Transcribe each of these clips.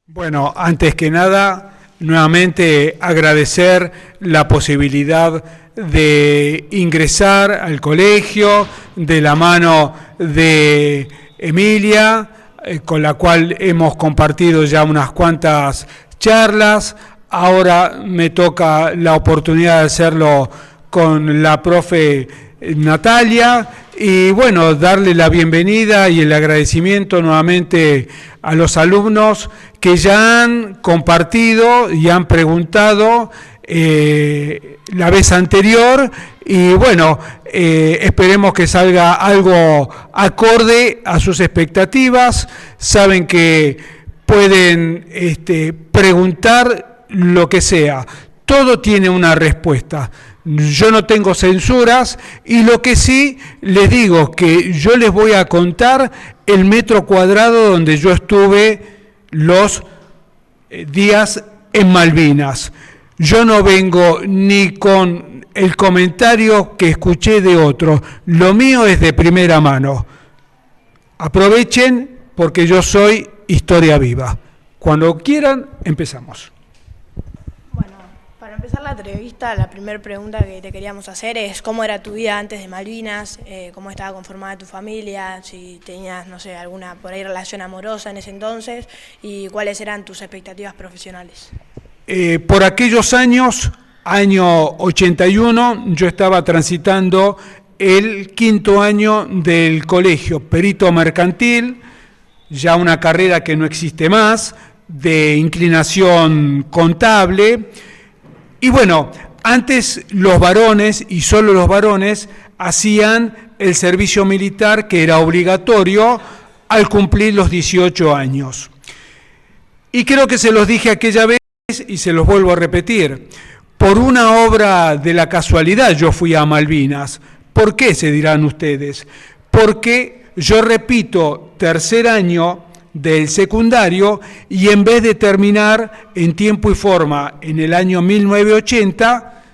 Bueno, antes que nada, nuevamente agradecer la posibilidad de ingresar al colegio de la mano de Emilia, con la cual hemos compartido ya unas cuantas charlas. Ahora me toca la oportunidad de hacerlo con la profe Natalia y bueno, darle la bienvenida y el agradecimiento nuevamente a los alumnos que ya han compartido y han preguntado la vez anterior y bueno, esperemos que salga algo acorde a sus expectativas. Saben que pueden preguntar lo que sea, todo tiene una respuesta. Yo no tengo censuras y lo que sí les digo que yo les voy a contar el metro cuadrado donde yo estuve los días en Malvinas. Yo no vengo ni con el comentario que escuché de otros, lo mío es de primera mano. Aprovechen porque yo soy historia viva. Cuando quieran, empezamos. Para empezar la entrevista, la primera pregunta que te queríamos hacer es ¿cómo era tu vida antes de Malvinas? ¿Cómo estaba conformada tu familia? Si tenías, no sé, alguna por ahí relación amorosa en ese entonces y cuáles eran tus expectativas profesionales. Por aquellos años, año 81, yo estaba transitando el quinto año del colegio Perito Mercantil, ya una carrera que no existe más, de inclinación contable. Y bueno, antes los varones, y solo los varones, hacían el servicio militar que era obligatorio al cumplir los 18 años. Y creo que se los dije aquella vez y se los vuelvo a repetir. Por una obra de la casualidad yo fui a Malvinas. ¿Por qué, se dirán ustedes? Porque yo repito tercer año del secundario y en vez de terminar en tiempo y forma en el año 1980,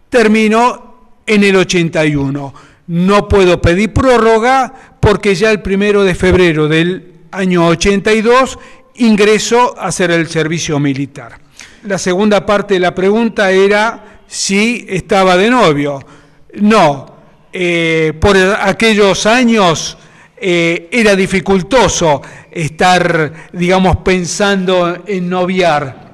termino en el 81. No puedo pedir prórroga porque ya el 1 de febrero del año 82 ingreso a hacer el servicio militar. La segunda parte de la pregunta era si estaba de novio. No, por aquellos años era dificultoso estar, digamos, pensando en noviar.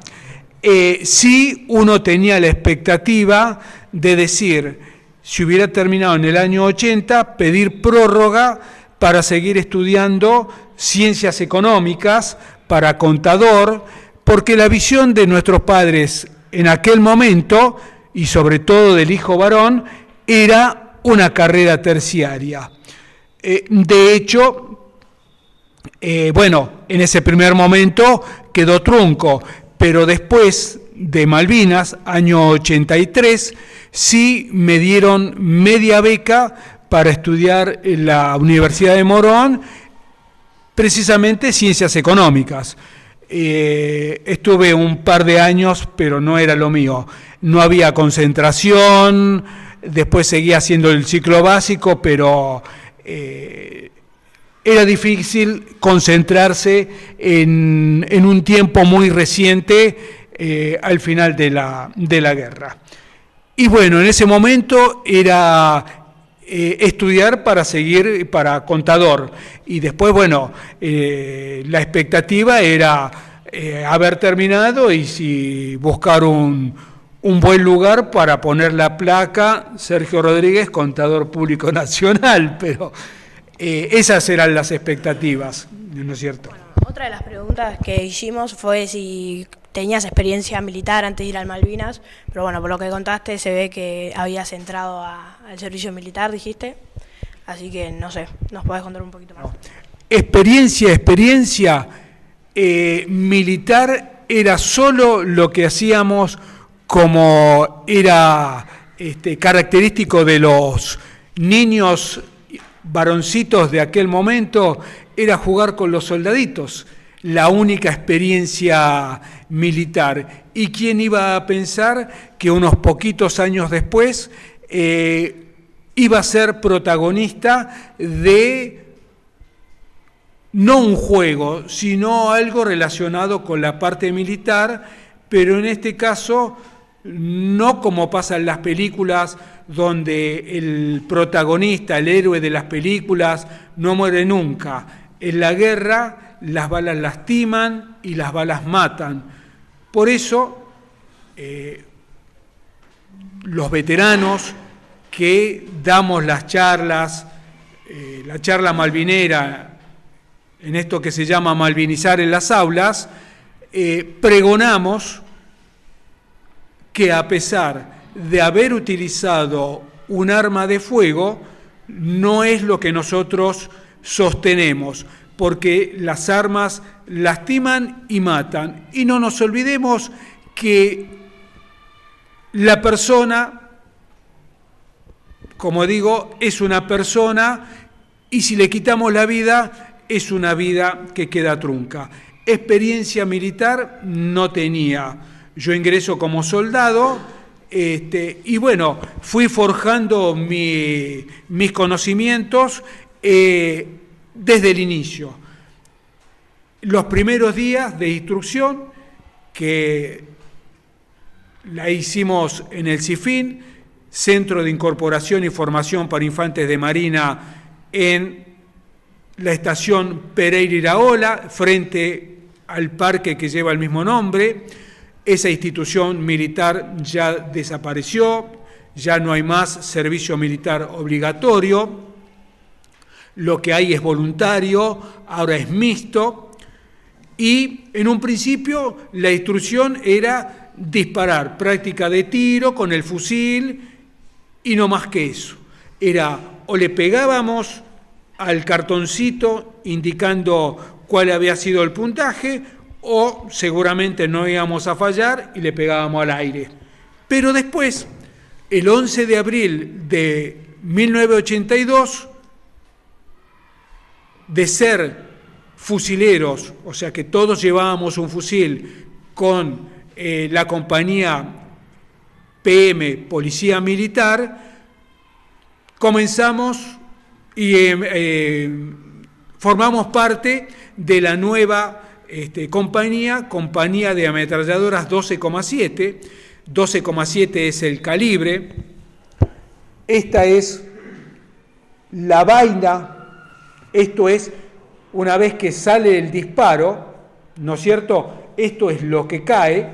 Sí uno tenía la expectativa de decir, si hubiera terminado en el año 80, pedir prórroga para seguir estudiando ciencias económicas, para contador, porque la visión de nuestros padres en aquel momento, y sobre todo del hijo varón, era una carrera terciaria. De hecho, en ese primer momento quedó trunco, pero después de Malvinas, año 83, sí me dieron media beca para estudiar en la Universidad de Morón, precisamente ciencias económicas. Estuve un par de años, pero no era lo mío. No había concentración, después seguía haciendo el ciclo básico, pero era difícil concentrarse en un tiempo muy reciente al final de la guerra. Y bueno, en ese momento era estudiar para seguir para contador. Y después, la expectativa era haber terminado y si buscar un buen lugar para poner la placa Sergio Rodríguez, Contador Público Nacional, pero esas eran las expectativas, ¿no es cierto? Bueno, otra de las preguntas que hicimos fue si tenías experiencia militar antes de ir al Malvinas, pero bueno, por lo que contaste se ve que habías entrado al servicio militar, dijiste, así que no sé, ¿nos podés contar un poquito más? Experiencia militar era solo lo que hacíamos como era característico de los niños varoncitos de aquel momento, era jugar con los soldaditos, la única experiencia militar. ¿Y quién iba a pensar que unos poquitos años después iba a ser protagonista de no un juego, sino algo relacionado con la parte militar, pero en este caso no como pasa en las películas donde el protagonista, el héroe de las películas, no muere nunca. En la guerra las balas lastiman y las balas matan. Por eso los veteranos que damos las charlas, la charla malvinera, en esto que se llama malvinizar en las aulas, pregonamos que a pesar de haber utilizado un arma de fuego, no es lo que nosotros sostenemos, porque las armas lastiman y matan. Y no nos olvidemos que la persona, como digo, es una persona, y si le quitamos la vida, es una vida que queda trunca. Experiencia militar no tenía. Yo ingreso como soldado y bueno, fui forjando mis conocimientos desde el inicio. Los primeros días de instrucción, que la hicimos en el CIFIN, Centro de Incorporación y Formación para Infantes de Marina, en la estación Pereira Iraola, frente al parque que lleva el mismo nombre. Esa institución militar ya desapareció, ya no hay más servicio militar obligatorio, lo que hay es voluntario, ahora es mixto, y en un principio la instrucción era disparar, práctica de tiro con el fusil y no más que eso. Era o le pegábamos al cartoncito indicando cuál había sido el puntaje, o seguramente no íbamos a fallar y le pegábamos al aire. Pero después, el 11 de abril de 1982, de ser fusileros, o sea que todos llevábamos un fusil con la compañía PM, Policía Militar, comenzamos y formamos parte de la nueva compañía de ametralladoras 12,7. 12,7 es el calibre. Esta es la vaina. Esto es una vez que sale el disparo, ¿no es cierto? Esto es lo que cae.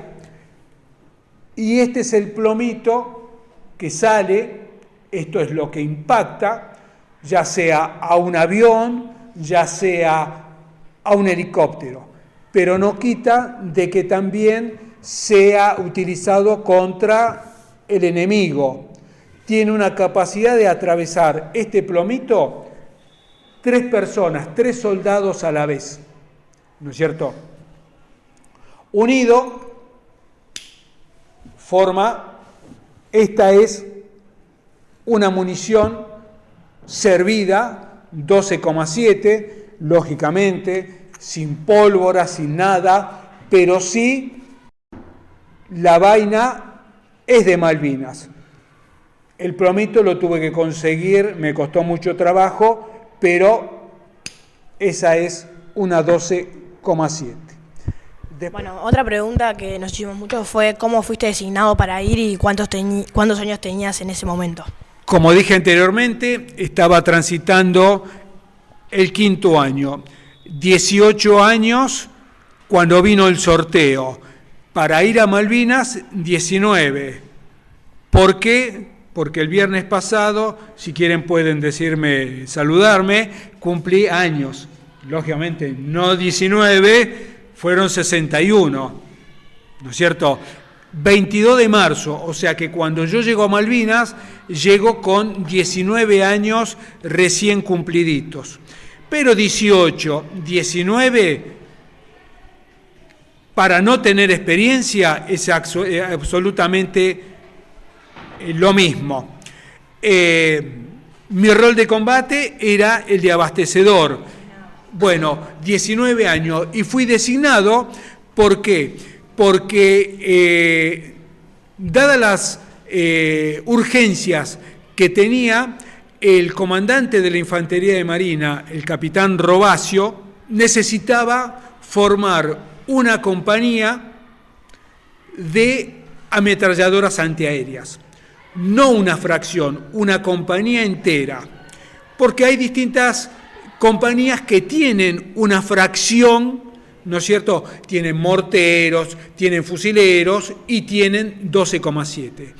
Y este es el plomito que sale. Esto es lo que impacta, ya sea a un avión, ya sea a un helicóptero. Pero no quita de que también sea utilizado contra el enemigo. Tiene una capacidad de atravesar este plomito 3 personas, 3 soldados a la vez, ¿no es cierto? Unido, esta es una munición servida, 12,7, lógicamente, sin pólvora, sin nada, pero sí la vaina es de Malvinas. El plomito lo tuve que conseguir, me costó mucho trabajo, pero esa es una 12,7. Bueno, otra pregunta que nos hicimos mucho fue ¿cómo fuiste designado para ir y cuántos años tenías en ese momento? Como dije anteriormente, estaba transitando el 5º año. 18 años cuando vino el sorteo. Para ir a Malvinas, 19. ¿Por qué? Porque el viernes pasado, si quieren pueden decirme, saludarme, cumplí años. Lógicamente, no 19, fueron 61. ¿No es cierto? 22 de marzo, o sea que cuando yo llego a Malvinas, llego con 19 años recién cumpliditos. Pero 18, 19, para no tener experiencia, es absolutamente lo mismo. Mi rol de combate era el de abastecedor. Bueno, 19 años, y fui designado, ¿por qué? Porque dadas las urgencias que tenía, el comandante de la Infantería de Marina, el capitán Robacio, necesitaba formar una compañía de ametralladoras antiaéreas, no una fracción, una compañía entera, porque hay distintas compañías que tienen una fracción, ¿no es cierto? Tienen morteros, tienen fusileros y tienen 12,7.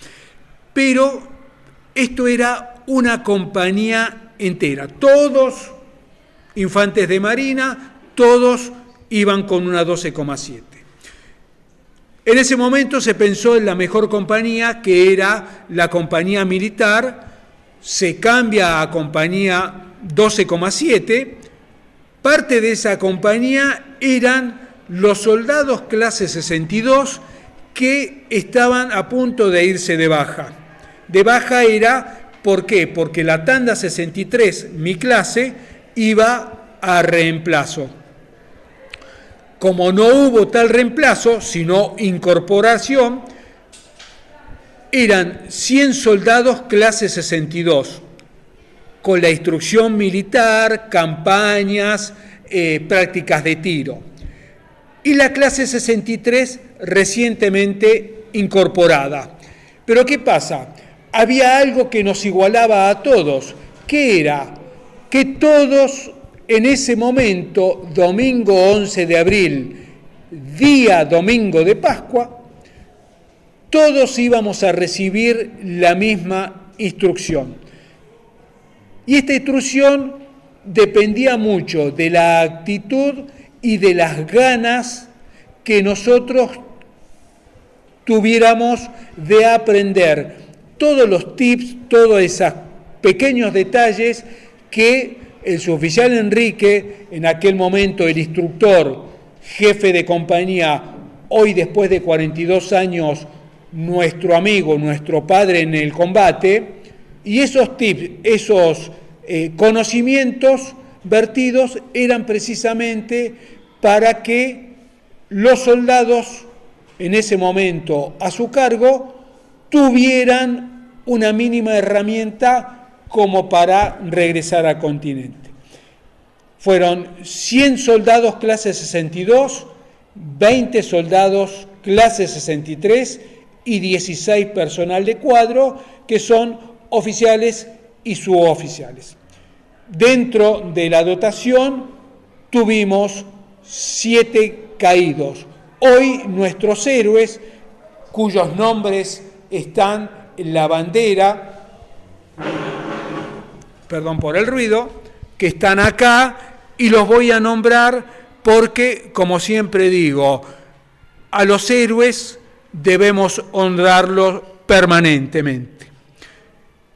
Pero esto era una compañía entera, todos infantes de marina, todos iban con una 12,7. En ese momento se pensó en la mejor compañía, que era la compañía militar, se cambia a compañía 12,7. Parte de esa compañía eran los soldados clase 62 que estaban a punto de irse de baja. De baja era, ¿por qué? Porque la tanda 63, mi clase, iba a reemplazo. Como no hubo tal reemplazo, sino incorporación, eran 100 soldados clase 62, con la instrucción militar, campañas, prácticas de tiro. Y la clase 63 recientemente incorporada. Pero ¿qué pasa? Había algo que nos igualaba a todos, que era que todos en ese momento, domingo 11 de abril, día domingo de Pascua, todos íbamos a recibir la misma instrucción. Y esta instrucción dependía mucho de la actitud y de las ganas que nosotros tuviéramos de aprender todos los tips, todos esos pequeños detalles que el suboficial Enrique, en aquel momento el instructor, jefe de compañía, hoy después de 42 años, nuestro amigo, nuestro padre en el combate, y esos tips, esos conocimientos vertidos eran precisamente para que los soldados, en ese momento a su cargo, tuvieran una mínima herramienta como para regresar al continente. Fueron 100 soldados clase 62, 20 soldados clase 63 y 16 personal de cuadro, que son oficiales y suboficiales. Dentro de la dotación tuvimos 7 caídos. Hoy nuestros héroes, cuyos nombres están en la bandera, perdón por el ruido, que están acá, y los voy a nombrar porque, como siempre digo, a los héroes debemos honrarlos permanentemente.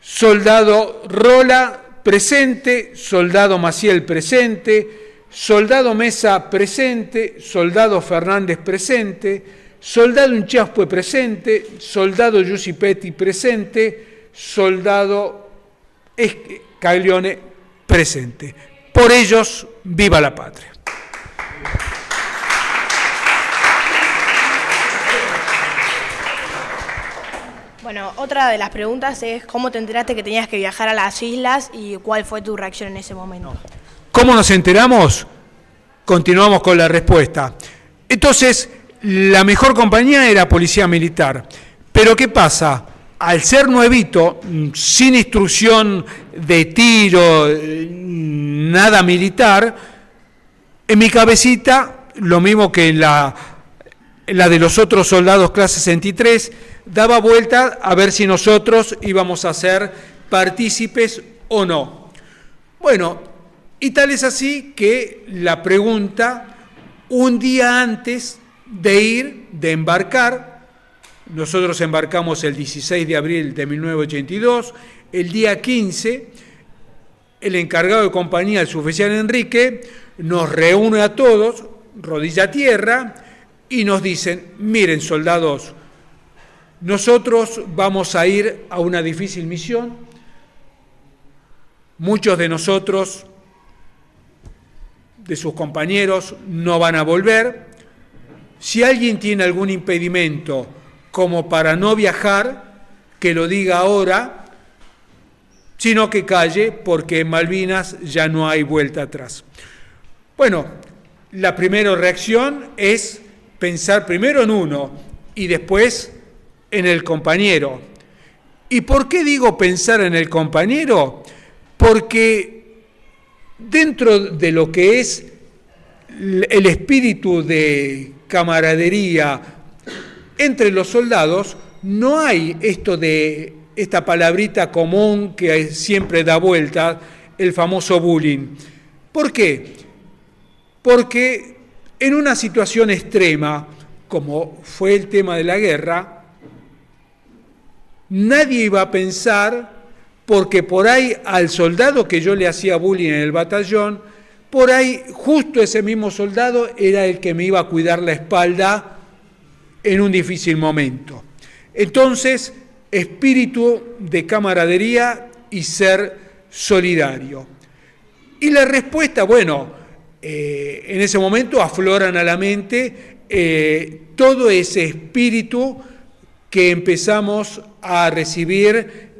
Soldado Rola, presente. Soldado Maciel, presente. Soldado Mesa, presente. Soldado Fernández, presente. Soldado Inchaspue, presente. Soldado Giusipetti, presente. Soldado Caglione, presente. Por ellos, viva la patria. Bueno, otra de las preguntas es ¿cómo te enteraste que tenías que viajar a las islas y cuál fue tu reacción en ese momento? ¿Cómo nos enteramos? Continuamos con la respuesta. Entonces, la mejor compañía era Policía Militar. Pero ¿qué pasa? Al ser nuevito, sin instrucción de tiro, nada militar, en mi cabecita, lo mismo que la de los otros soldados clase 63, daba vuelta a ver si nosotros íbamos a ser partícipes o no. Bueno, y tal es así que la pregunta, un día antes de embarcar, nosotros embarcamos el 16 de abril de 1982, el día 15, el encargado de compañía, el suboficial Enrique, nos reúne a todos, rodilla a tierra, y nos dicen, miren soldados, nosotros vamos a ir a una difícil misión, muchos de nosotros, de sus compañeros, no van a volver. Si alguien tiene algún impedimento como para no viajar, que lo diga ahora, sino que calle, porque en Malvinas ya no hay vuelta atrás. Bueno, la primera reacción es pensar primero en uno y después en el compañero. ¿Y por qué digo pensar en el compañero? Porque dentro de lo que es el espíritu de camaradería entre los soldados, no hay esto de esta palabrita común que siempre da vuelta, el famoso bullying. ¿Por qué? Porque en una situación extrema, como fue el tema de la guerra, nadie iba a pensar, porque por ahí al soldado que yo le hacía bullying en el batallón, por ahí justo ese mismo soldado era el que me iba a cuidar la espalda en un difícil momento. Entonces, espíritu de camaradería y ser solidario. Y la respuesta, bueno, en ese momento afloran a la mente todo ese espíritu que empezamos a recibir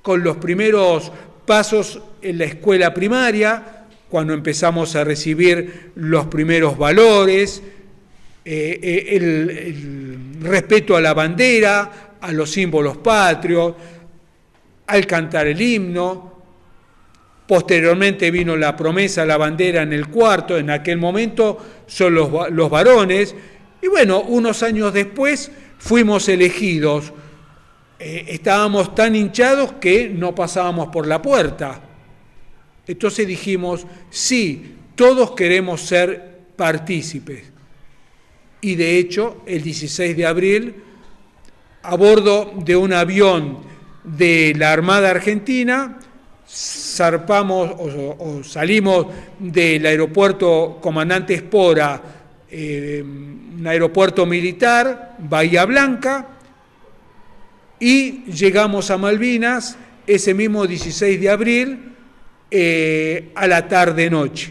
con los primeros pasos en la escuela primaria, cuando empezamos a recibir los primeros valores, el respeto a la bandera, a los símbolos patrios, al cantar el himno. Posteriormente vino la promesa a la bandera en el cuarto, en aquel momento son los varones, y bueno, unos años después fuimos elegidos. Estábamos tan hinchados que no pasábamos por la puerta. Entonces dijimos, sí, todos queremos ser partícipes. Y de hecho, el 16 de abril, a bordo de un avión de la Armada Argentina, zarpamos o salimos del aeropuerto Comandante Espora, un aeropuerto militar, Bahía Blanca, y llegamos a Malvinas ese mismo 16 de abril a la tarde-noche,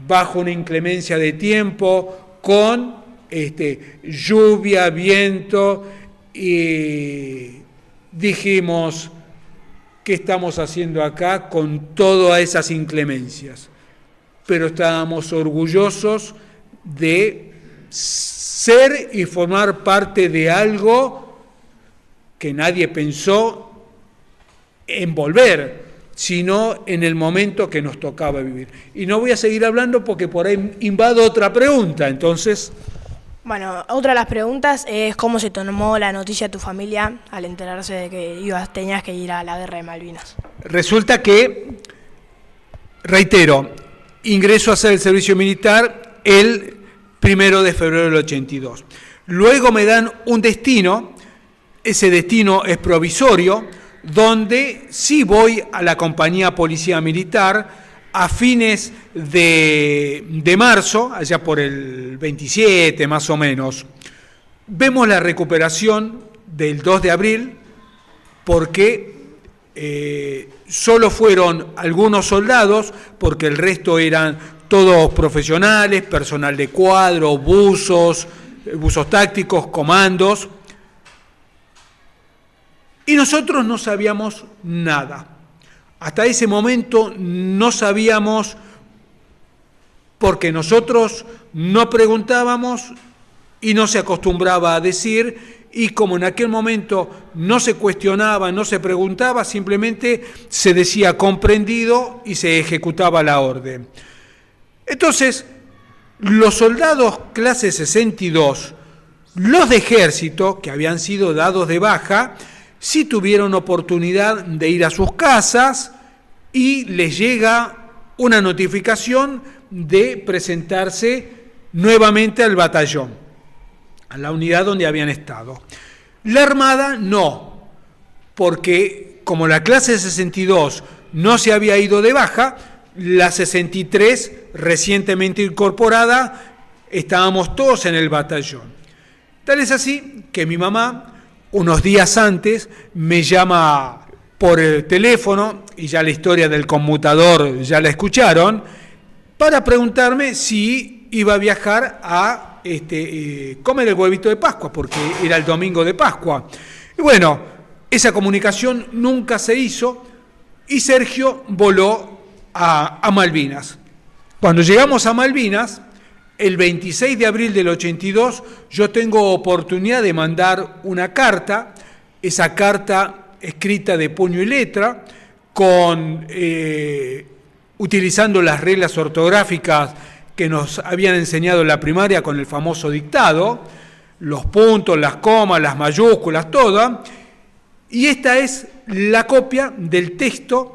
bajo una inclemencia de tiempo, con lluvia, viento, y dijimos, ¿qué estamos haciendo acá con todas esas inclemencias? Pero estábamos orgullosos de ser y formar parte de algo que nadie pensó en volver, sino en el momento que nos tocaba vivir. Y no voy a seguir hablando porque por ahí invado otra pregunta, entonces... Bueno, otra de las preguntas es cómo se tomó la noticia de tu familia al enterarse de que tenías que ir a la guerra de Malvinas. Resulta que, reitero, ingreso a hacer el servicio militar el 1 de febrero del 82. Luego me dan un destino, ese destino es provisorio, donde sí voy a la compañía Policía Militar a fines de marzo, allá por el 27 más o menos. Vemos la recuperación del 2 de abril porque solo fueron algunos soldados, porque el resto eran todos profesionales, personal de cuadro, buzos tácticos, comandos. Y nosotros no sabíamos nada. Hasta ese momento no sabíamos, porque nosotros no preguntábamos y no se acostumbraba a decir, y como en aquel momento no se cuestionaba, no se preguntaba, simplemente se decía comprendido y se ejecutaba la orden. Entonces, los soldados clase 62, los de ejército, que habían sido dados de baja, sí tuvieron oportunidad de ir a sus casas y les llega una notificación de presentarse nuevamente al batallón, a la unidad donde habían estado. La Armada no, porque como la clase 62 no se había ido de baja, la 63 recientemente incorporada, estábamos todos en el batallón. Tal es así que mi mamá, unos días antes, me llama por el teléfono, y ya la historia del conmutador ya la escucharon, para preguntarme si iba a viajar a comer el huevito de Pascua, porque era el domingo de Pascua. Y bueno, esa comunicación nunca se hizo, y Sergio voló a Malvinas. Cuando llegamos a Malvinas, el 26 de abril del 82, yo tengo oportunidad de mandar una carta, esa carta escrita de puño y letra, utilizando las reglas ortográficas que nos habían enseñado en la primaria con el famoso dictado, los puntos, las comas, las mayúsculas, todo. Y esta es la copia del texto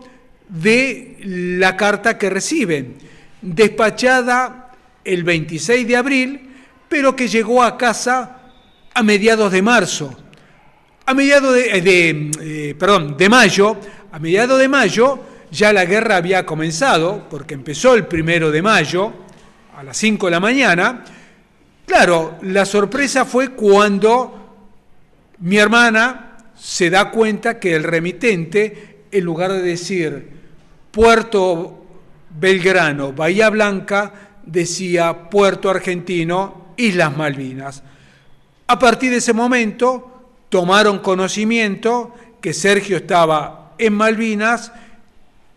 de la carta que reciben, despachada el 26 de abril, pero que llegó a casa a mediados de marzo. A mediados de mayo, a mediados de mayo ya la guerra había comenzado, porque empezó el 1 de mayo, a las 5 de la mañana. Claro, la sorpresa fue cuando mi hermana se da cuenta que el remitente, en lugar de decir Puerto Belgrano, Bahía Blanca, decía Puerto Argentino, Islas Malvinas. A partir de ese momento tomaron conocimiento que Sergio estaba en Malvinas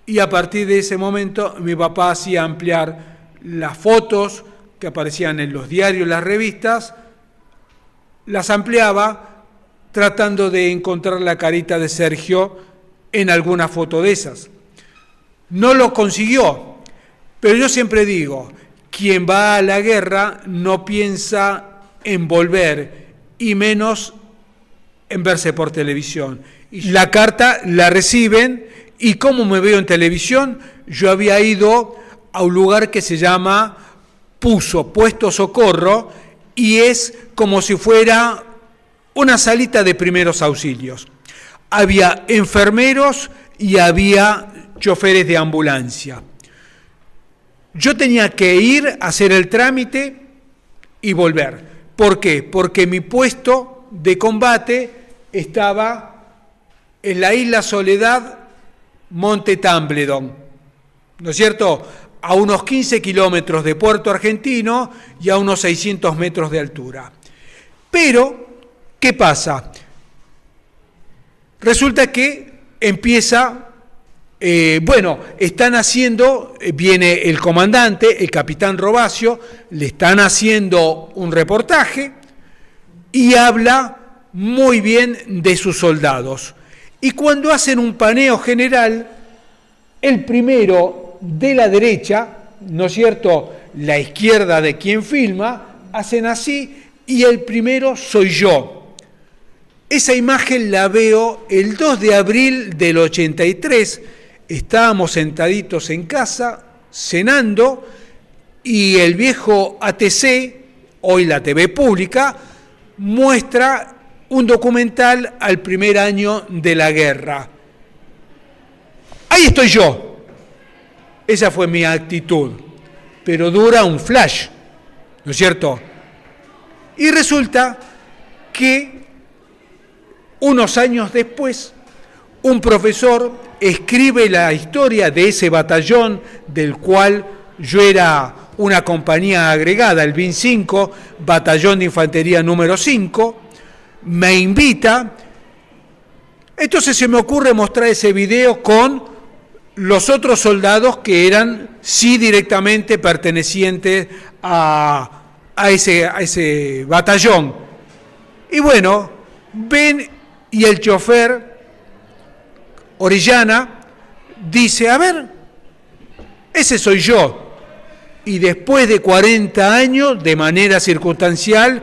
y a partir de ese momento mi papá hacía ampliar las fotos que aparecían en los diarios, las revistas, las ampliaba tratando de encontrar la carita de Sergio en alguna foto de esas. No lo consiguió, pero yo siempre digo, quien va a la guerra no piensa en volver y menos en verse por televisión. Y la carta la reciben y ¿cómo me veo en televisión? Yo había ido a un lugar que se llama Puesto Socorro, y es como si fuera una salita de primeros auxilios. Había enfermeros y había choferes de ambulancia. Yo tenía que ir a hacer el trámite y volver. ¿Por qué? Porque mi puesto de combate estaba en la isla Soledad, Monte Tumbledon, ¿no es cierto?, a unos 15 kilómetros de Puerto Argentino y a unos 600 metros de altura. Pero, ¿qué pasa? Resulta que empieza, están haciendo, viene el comandante, el capitán Robacio, le están haciendo un reportaje y habla muy bien de sus soldados. Y cuando hacen un paneo general, el primero de la derecha, ¿no es cierto?, la izquierda de quien filma, hacen así y el primero soy yo. Esa imagen la veo el 2 de abril del 83, estábamos sentaditos en casa, cenando, y el viejo ATC, hoy la TV pública, muestra un documental al primer año de la guerra. Ahí estoy yo. Esa fue mi actitud, pero dura un flash, ¿no es cierto? Y resulta que unos años después, un profesor escribe la historia de ese batallón del cual yo era una compañía agregada, el BIN 5, Batallón de Infantería número 5, me invita. Entonces se me ocurre mostrar ese video con los otros soldados que eran sí directamente pertenecientes a ese batallón. Y bueno, ven y el chofer Orellana dice, a ver, ese soy yo. Y después de 40 años, de manera circunstancial,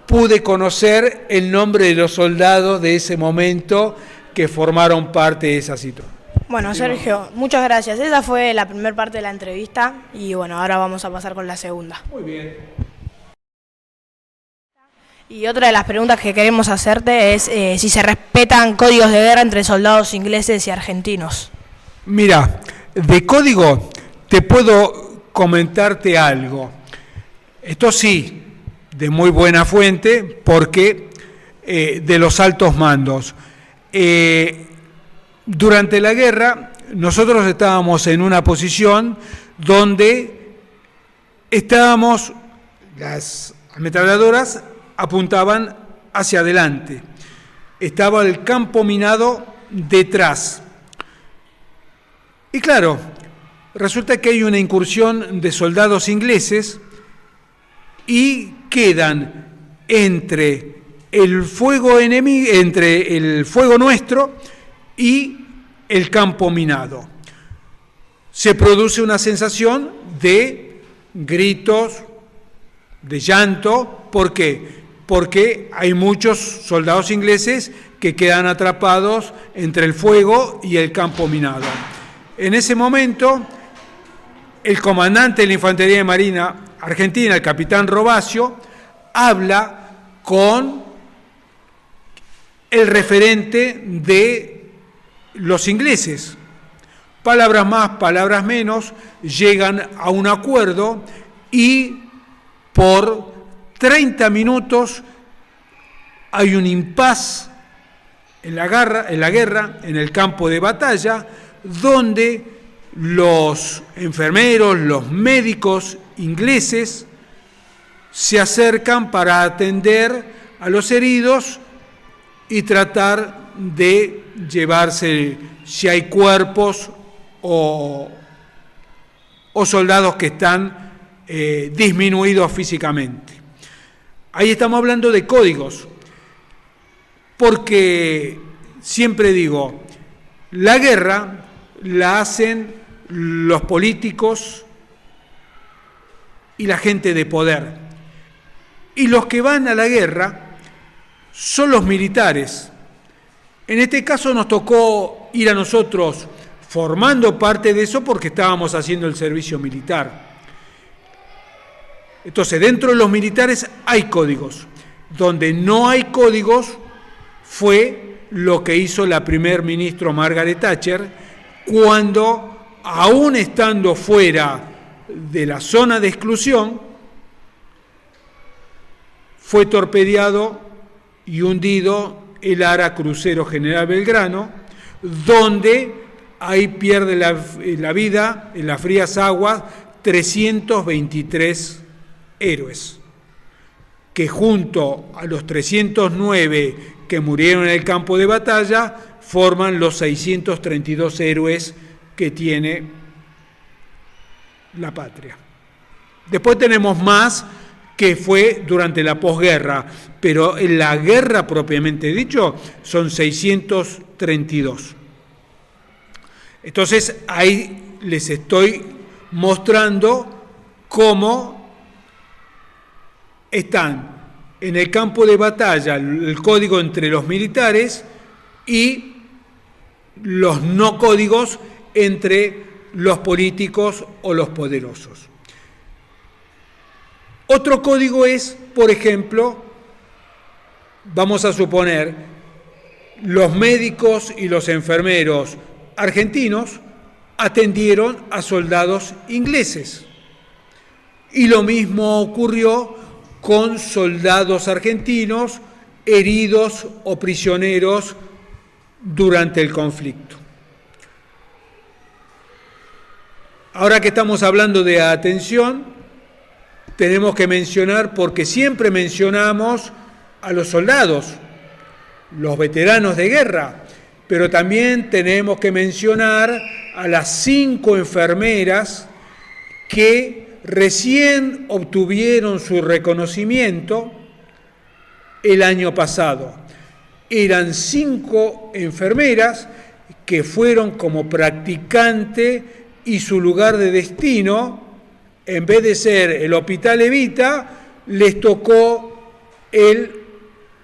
pude conocer el nombre de los soldados de ese momento que formaron parte de esa situación. Bueno, Sergio, muchas gracias. Esa fue la primera parte de la entrevista y bueno, ahora vamos a pasar con la segunda. Muy bien. Y otra de las preguntas que queremos hacerte es si se respetan códigos de guerra entre soldados ingleses y argentinos. Mira, de código te puedo comentarte algo. Esto sí, de muy buena fuente, porque de los altos mandos. Durante la guerra, nosotros estábamos en una posición donde las ametralladoras apuntaban hacia adelante. Estaba el campo minado detrás. Y claro, resulta que hay una incursión de soldados ingleses y quedan entre el fuego enemigo, entre el fuego nuestro y el campo minado. Se produce una sensación de gritos, de llanto. ¿Por qué? Porque hay muchos soldados ingleses que quedan atrapados entre el fuego y el campo minado. En ese momento, el comandante de la Infantería de Marina Argentina, el capitán Robacio, habla con el referente de los ingleses. Palabras más, palabras menos, llegan a un acuerdo y por 30 minutos hay un impas en la guerra, en el campo de batalla, donde los enfermeros, los médicos ingleses se acercan para atender a los heridos y tratar de llevarse, si hay cuerpos o soldados que están disminuidos físicamente. Ahí estamos hablando de códigos, porque siempre digo, la guerra la hacen los políticos y la gente de poder. Y los que van a la guerra son los militares. En este caso nos tocó ir a nosotros formando parte de eso porque estábamos haciendo el servicio militar. Entonces, dentro de los militares hay códigos. Donde no hay códigos fue lo que hizo la primer ministra Margaret Thatcher cuando, aún estando fuera de la zona de exclusión, fue torpedeado y hundido el Ara Crucero General Belgrano, donde ahí pierde la vida en las frías aguas 323 héroes, que junto a los 309 que murieron en el campo de batalla forman los 632 héroes que tiene la patria. Después tenemos más que fue durante la posguerra, pero en la guerra propiamente dicho son 632. Entonces ahí les estoy mostrando cómo están en el campo de batalla el código entre los militares y los no códigos entre los políticos o los poderosos. Otro código es, por ejemplo, vamos a suponer, los médicos y los enfermeros argentinos atendieron a soldados ingleses. Y lo mismo ocurrió con soldados argentinos heridos o prisioneros durante el conflicto. Ahora que estamos hablando de atención, tenemos que mencionar, porque siempre mencionamos a los soldados, los veteranos de guerra, pero también tenemos que mencionar a las 5 enfermeras que recién obtuvieron su reconocimiento el año pasado. Eran 5 enfermeras que fueron como practicante y su lugar de destino, en vez de ser el Hospital Evita, les tocó el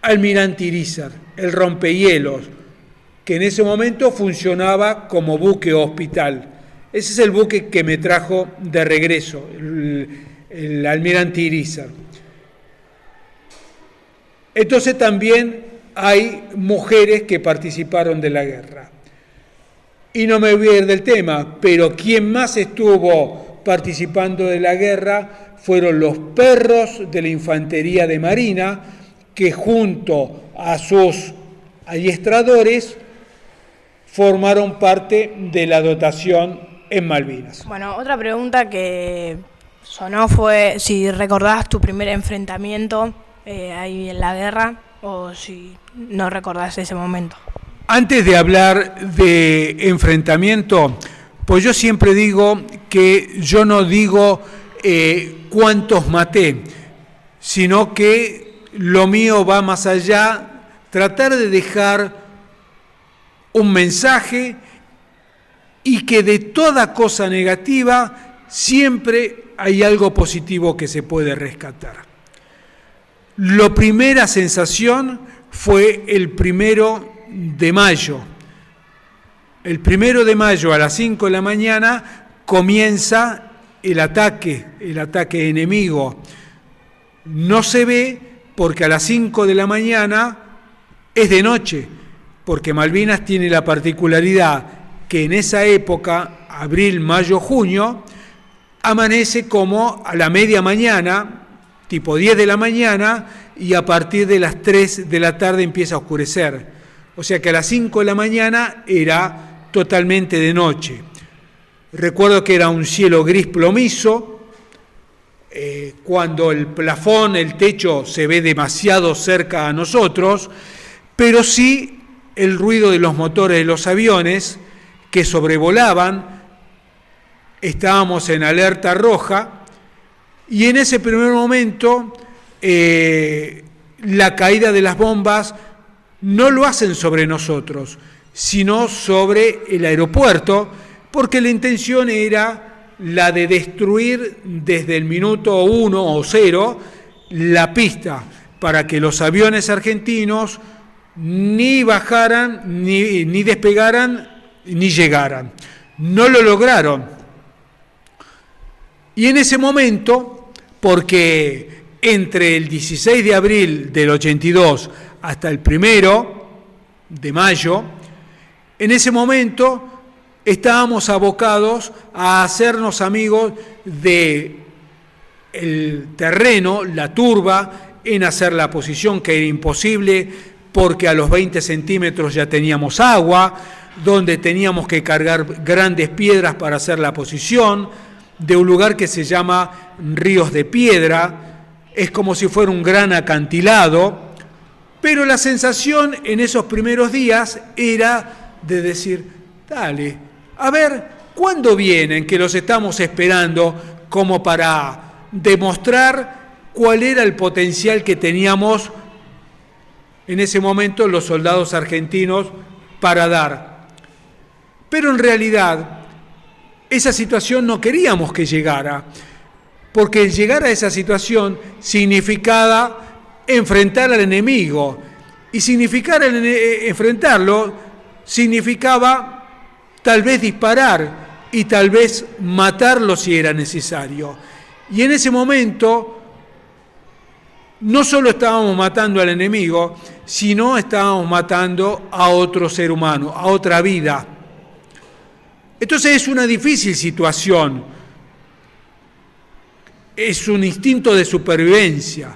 Almirante Irizar, el rompehielos, que en ese momento funcionaba como buque hospital. Ese es el buque que me trajo de regreso, el Almirante Irizar. Entonces también hay mujeres que participaron de la guerra. Y no me voy a ir del tema, pero quien más estuvo participando de la guerra fueron los perros de la Infantería de Marina, que junto a sus adiestradores formaron parte de la dotación en Malvinas. Bueno, otra pregunta que sonó fue si recordás tu primer enfrentamiento ahí en la guerra o si no recordás ese momento. Antes de hablar de enfrentamiento, Pues yo siempre digo que yo no digo cuántos maté, sino que lo mío va más allá, tratar de dejar un mensaje y que de toda cosa negativa siempre hay algo positivo que se puede rescatar. La primera sensación fue el 1 de mayo. El 1 de mayo a las 5 de la mañana comienza el ataque enemigo. No se ve porque a las 5 de la mañana es de noche, porque Malvinas tiene la particularidad que en esa época, abril, mayo, junio, amanece como a la media mañana, tipo 10 de la mañana, y a partir de las 3 de la tarde empieza a oscurecer. O sea que a las 5 de la mañana era totalmente de noche. Recuerdo que era un cielo gris plomizo, cuando el plafón, el techo se ve demasiado cerca a nosotros, pero sí el ruido de los motores de los aviones que sobrevolaban. Estábamos en alerta roja y en ese primer momento la caída de las bombas no lo hacen sobre nosotros, sino sobre el aeropuerto, porque la intención era la de destruir desde el minuto 1 o 0 la pista, para que los aviones argentinos ni bajaran, ni despegaran, ni llegaran. No lo lograron. Y en ese momento, porque entre el 16 de abril del 82 hasta el 1 de mayo, en ese momento estábamos abocados a hacernos amigos del terreno, la turba, en hacer la posición, que era imposible porque a los 20 centímetros ya teníamos agua, donde teníamos que cargar grandes piedras para hacer la posición, de un lugar que se llama Ríos de Piedra. Es como si fuera un gran acantilado, pero la sensación en esos primeros días era de decir, dale, a ver, ¿cuándo vienen que los estamos esperando como para demostrar cuál era el potencial que teníamos en ese momento los soldados argentinos para dar? Pero en realidad esa situación no queríamos que llegara, porque llegar a esa situación significaba enfrentar al enemigo, y enfrentarlo significaba tal vez disparar y tal vez matarlo si era necesario. Y en ese momento no solo estábamos matando al enemigo, sino estábamos matando a otro ser humano, a otra vida. Entonces es una difícil situación, es un instinto de supervivencia,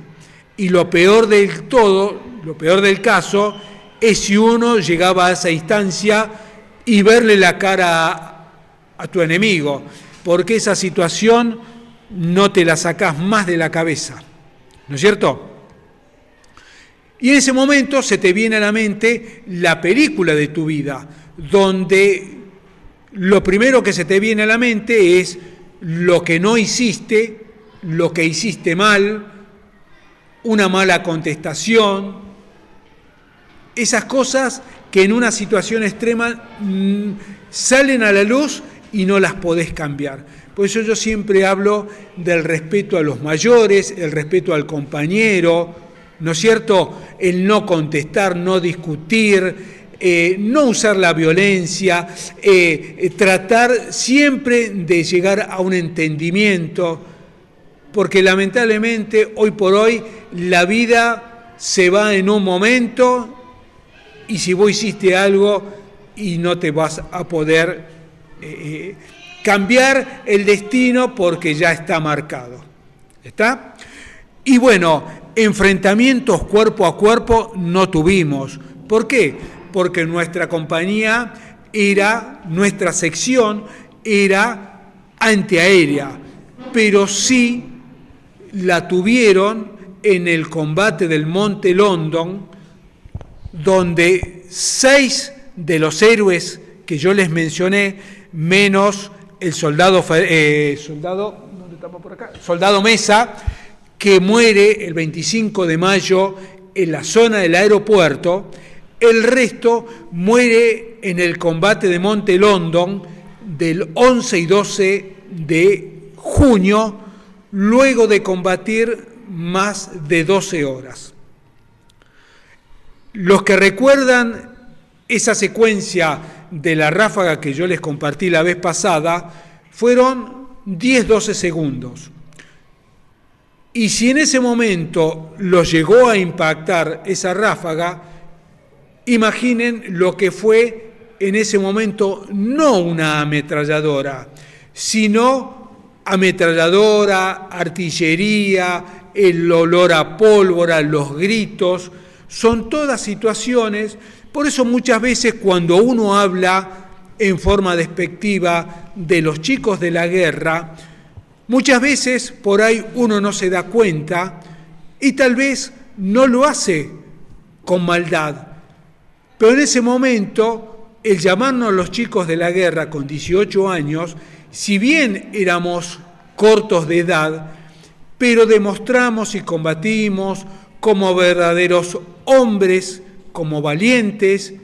y lo peor del caso, es si uno llegaba a esa instancia y verle la cara a tu enemigo, porque esa situación no te la sacás más de la cabeza, ¿no es cierto? Y en ese momento se te viene a la mente la película de tu vida, donde lo primero que se te viene a la mente es lo que no hiciste, lo que hiciste mal, una mala contestación, esas cosas que en una situación extrema salen a la luz y no las podés cambiar. Por eso yo siempre hablo del respeto a los mayores, el respeto al compañero, ¿no es cierto? El no contestar, no discutir, no usar la violencia, tratar siempre de llegar a un entendimiento, porque lamentablemente hoy por hoy la vida se va en un momento, y si vos hiciste algo y no te vas a poder cambiar el destino porque ya está marcado. ¿Está? Y bueno, enfrentamientos cuerpo a cuerpo no tuvimos. ¿Por qué? Porque nuestra compañía nuestra sección era antiaérea, pero sí la tuvieron en el combate del Monte London, donde 6 de los héroes que yo les mencioné menos el soldado Mesa, que muere el 25 de mayo en la zona del aeropuerto. El resto muere en el combate de Monte London del 11 y 12 de junio, luego de combatir más de 12 horas. Los que recuerdan esa secuencia de la ráfaga que yo les compartí la vez pasada, fueron 10-12 segundos. Y si en ese momento los llegó a impactar esa ráfaga, imaginen lo que fue en ese momento no una ametralladora, sino ametralladora, artillería, el olor a pólvora, los gritos, son todas situaciones. Por eso muchas veces cuando uno habla en forma despectiva de los chicos de la guerra, muchas veces por ahí uno no se da cuenta y tal vez no lo hace con maldad. Pero en ese momento, el llamarnos los chicos de la guerra con 18 años, si bien éramos cortos de edad, pero demostramos y combatimos como verdaderos hombres, como valientes,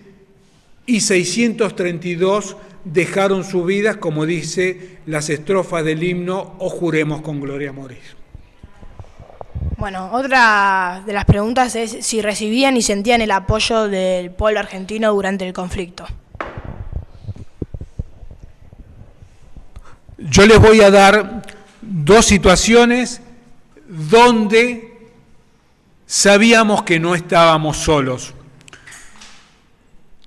y 632 dejaron su vida, como dice las estrofas del himno O juremos con gloria morir. Bueno, otra de las preguntas es si recibían y sentían el apoyo del pueblo argentino durante el conflicto. Yo les voy a dar dos situaciones donde sabíamos que no estábamos solos,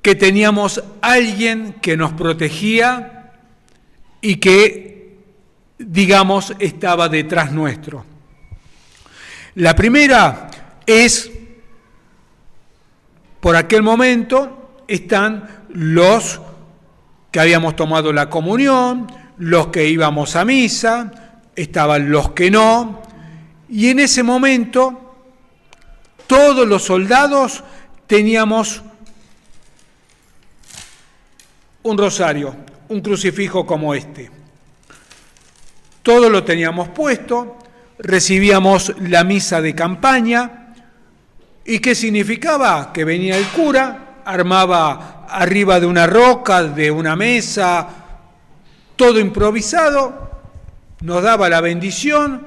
que teníamos alguien que nos protegía y que, digamos, estaba detrás nuestro. La primera es, por aquel momento, están los que habíamos tomado la comunión, los que íbamos a misa, estaban los que no, y en ese momento todos los soldados teníamos un rosario, un crucifijo como este. Todos lo teníamos puesto, recibíamos la misa de campaña. ¿Y qué significaba? Que venía el cura, armaba arriba de una roca, de una mesa, todo improvisado, nos daba la bendición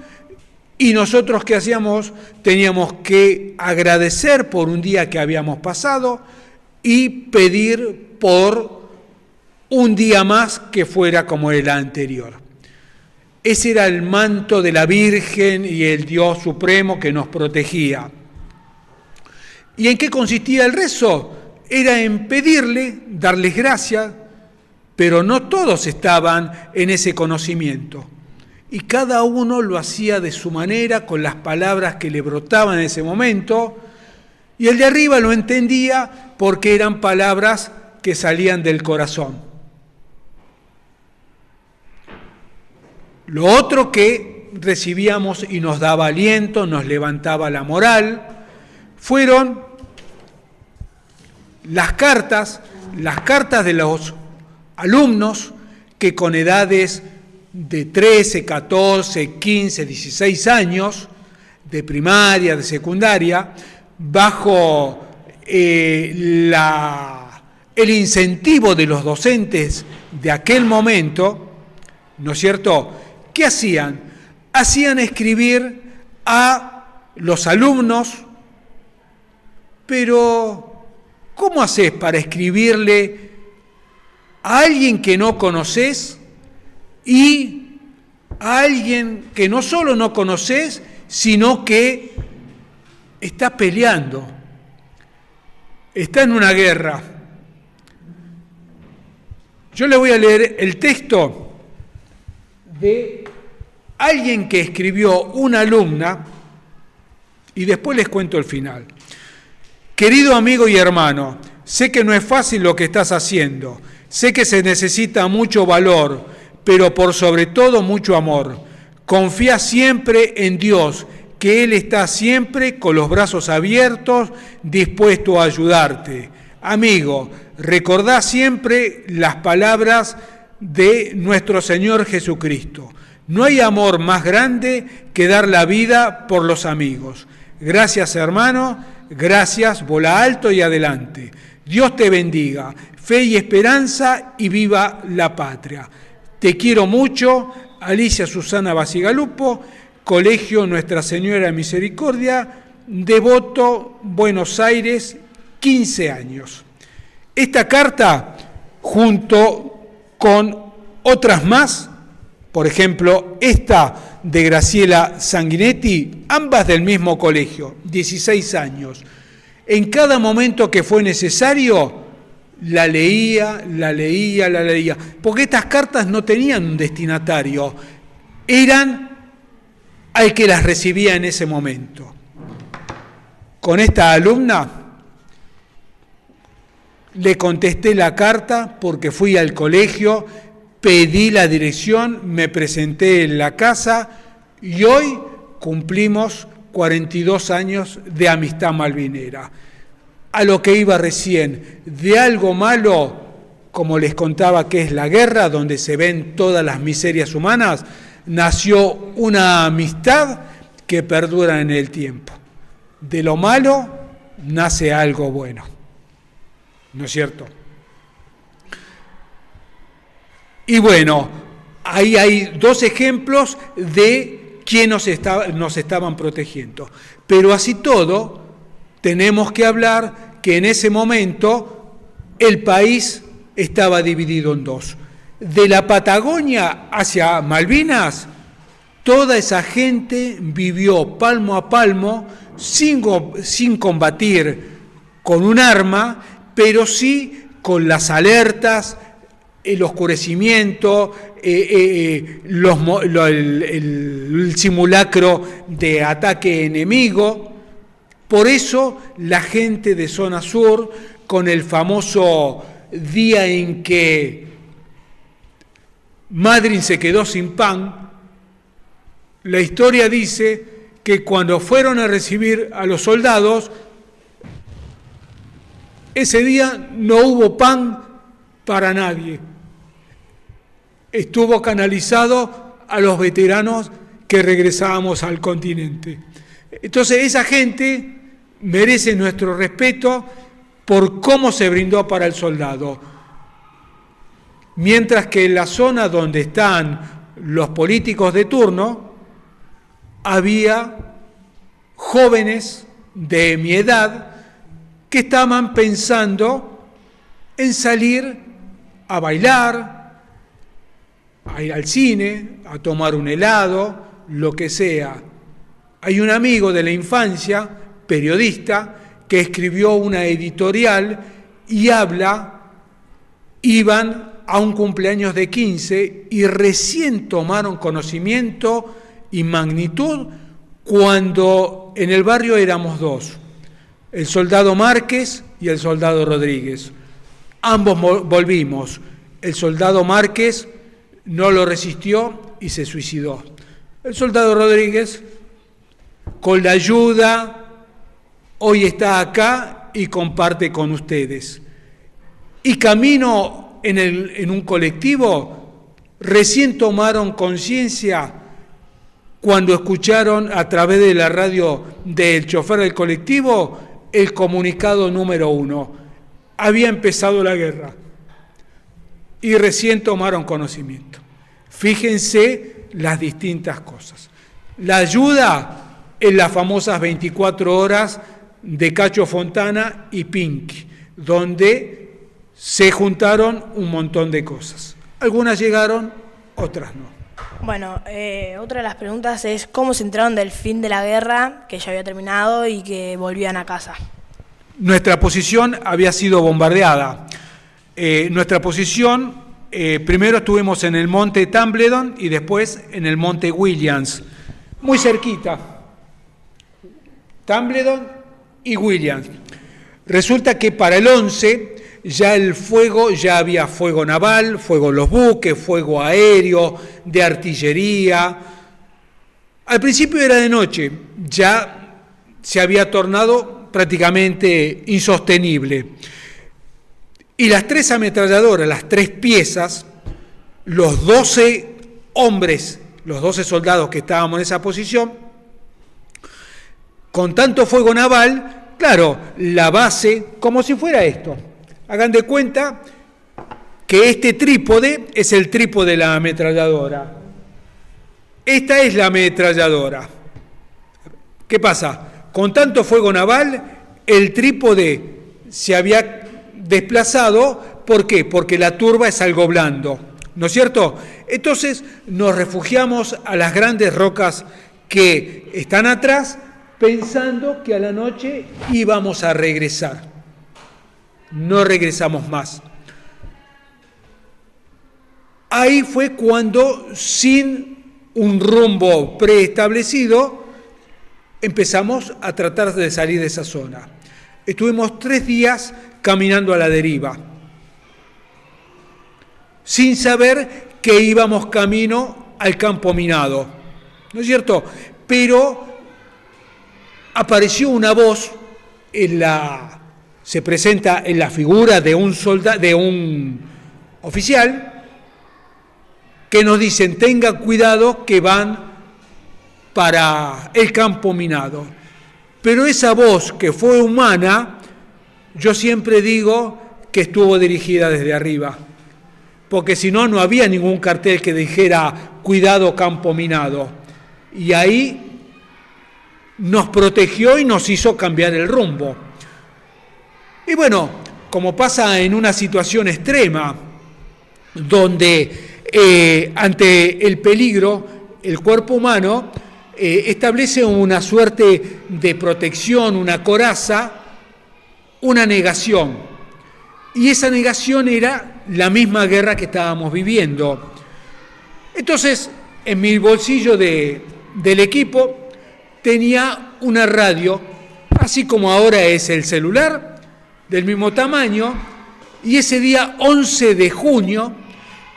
y nosotros, ¿qué hacíamos? Teníamos que agradecer por un día que habíamos pasado y pedir por un día más que fuera como el anterior. Ese era el manto de la Virgen y el Dios Supremo que nos protegía. ¿Y en qué consistía el rezo? Era en pedirle, darles gracias, pero no todos estaban en ese conocimiento. Y cada uno lo hacía de su manera, con las palabras que le brotaban en ese momento, y el de arriba lo entendía porque eran palabras que salían del corazón. Lo otro que recibíamos y nos daba aliento, nos levantaba la moral, fueron las cartas de los alumnos que con edades de 13, 14, 15, 16 años, de primaria, de secundaria, bajo el incentivo de los docentes de aquel momento, ¿no es cierto?, ¿qué hacían? Hacían escribir a los alumnos, pero ¿cómo haces para escribirle a alguien que no conoces y a alguien que no solo no conoces, sino que está peleando, está en una guerra? Yo le voy a leer el texto de alguien que escribió una alumna y después les cuento el final. Querido amigo y hermano, sé que no es fácil lo que estás haciendo, sé que se necesita mucho valor, pero por sobre todo mucho amor. Confía siempre en Dios, que Él está siempre con los brazos abiertos, dispuesto a ayudarte. Amigo, recordá siempre las palabras de nuestro Señor Jesucristo. No hay amor más grande que dar la vida por los amigos. Gracias, hermano, gracias, bola alto y adelante. Dios te bendiga, fe y esperanza y viva la patria. Te quiero mucho, Alicia Susana Basigalupo, Colegio Nuestra Señora de Misericordia, Devoto, Buenos Aires, 15 años. Esta carta, junto con otras más, por ejemplo, esta de Graciela Sanguinetti, ambas del mismo colegio, 16 años. En cada momento que fue necesario, la leía, porque estas cartas no tenían un destinatario, eran al que las recibía en ese momento. Con esta alumna le contesté la carta porque fui al colegio, pedí la dirección, me presenté en la casa y hoy cumplimos 42 años de amistad malvinera. A lo que iba recién, de algo malo, como les contaba que es la guerra, donde se ven todas las miserias humanas, nació una amistad que perdura en el tiempo. De lo malo nace algo bueno, ¿no es cierto? Y bueno, ahí hay dos ejemplos de quién nos estaban protegiendo. Pero así todo, tenemos que hablar que en ese momento el país estaba dividido en dos. De la Patagonia hacia Malvinas, toda esa gente vivió palmo a palmo, sin combatir con un arma, pero sí con las alertas, el oscurecimiento, el simulacro de ataque enemigo. Por eso la gente de zona sur, con el famoso día en que Madryn se quedó sin pan, la historia dice que cuando fueron a recibir a los soldados, ese día no hubo pan para nadie. Estuvo canalizado a los veteranos que regresábamos al continente. Entonces esa gente merece nuestro respeto por cómo se brindó para el soldado. Mientras que en la zona donde están los políticos de turno, había jóvenes de mi edad que estaban pensando en salir a bailar, a ir al cine, a tomar un helado, lo que sea. Hay un amigo de la infancia, periodista, que escribió una editorial y iban a un cumpleaños de 15 y recién tomaron conocimiento y magnitud cuando en el barrio éramos dos, el soldado Márquez y el soldado Rodríguez. Ambos volvimos. El soldado Márquez no lo resistió y se suicidó. El soldado Rodríguez, con la ayuda, hoy está acá y comparte con ustedes. Y camino en un colectivo, recién tomaron conciencia cuando escucharon a través de la radio del chofer del colectivo el comunicado número 1. Había empezado la guerra y recién tomaron conocimiento. Fíjense las distintas cosas. La ayuda en las famosas 24 horas de Cacho Fontana y Pinky, donde se juntaron un montón de cosas. Algunas llegaron, otras no. Bueno, otra de las preguntas es cómo se enteraron del fin de la guerra, que ya había terminado y que volvían a casa. Nuestra posición había sido bombardeada. Nuestra posición, primero estuvimos en el monte Tumbledon y después en el monte Williams, muy cerquita. Tumbledon y Williams. Resulta que para el 11 ya había fuego naval, fuego en los buques, fuego aéreo, de artillería. Al principio era de noche, ya se había tornado prácticamente insostenible. Y las 3 ametralladoras, las 3 piezas, los 12 hombres, los 12 soldados que estábamos en esa posición, con tanto fuego naval, claro, la base, como si fuera esto. Hagan de cuenta que este trípode es el trípode de la ametralladora. Esta es la ametralladora. ¿Qué pasa? Con tanto fuego naval, el trípode se había desplazado. ¿Por qué? Porque la turba es algo blando, ¿no es cierto? Entonces nos refugiamos a las grandes rocas que están atrás, pensando que a la noche íbamos a regresar. No regresamos más. Ahí fue cuando, sin un rumbo preestablecido, empezamos a tratar de salir de esa zona. Estuvimos 3 días caminando a la deriva, sin saber que íbamos camino al campo minado, ¿no es cierto? Pero apareció una voz se presenta en la figura de un oficial, que nos dicen: tengan cuidado que van para el campo minado. Pero esa voz, que fue humana, yo siempre digo que estuvo dirigida desde arriba, porque si no, no había ningún cartel que dijera cuidado campo minado. Y ahí nos protegió y nos hizo cambiar el rumbo. Y bueno, como pasa en una situación extrema, donde ante el peligro, el cuerpo humano establece una suerte de protección, una coraza, una negación. Y esa negación era la misma guerra que estábamos viviendo. Entonces, en mi bolsillo del equipo tenía una radio, así como ahora es el celular, del mismo tamaño, y ese día 11 de junio